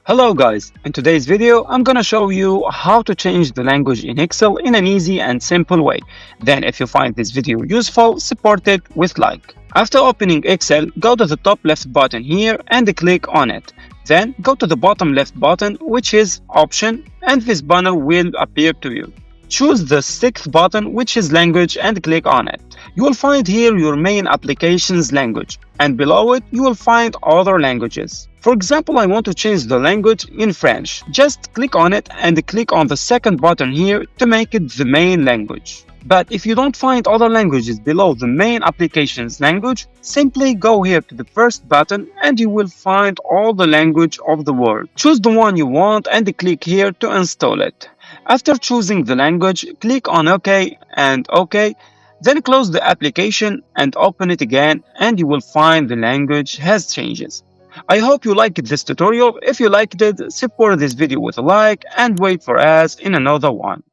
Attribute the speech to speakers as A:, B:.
A: Hello guys, in today's video I'm gonna show you how to change the language in Excel in an easy and simple way. Then if you find this video useful, support it with like. After opening Excel, go to the top left button here and click on it. Then go to the bottom left button, which is Option, and this banner will appear to you. Choose the sixth button, which is Language, and click on it. You will find here your main application's language, and below it you will find other languages. For example, I want to change the language in French. Just click on it and click on the second button here to make it the main language. But if you don't find other languages below the main application's language, simply go here to the first button and you will find all the language of the world. Choose the one you want and click here to install it. After choosing the language, click on OK and OK. Then close the application and open it again and you will find the language has changes. I hope you liked this tutorial. If you liked it, support this video with a like and wait for us in another one.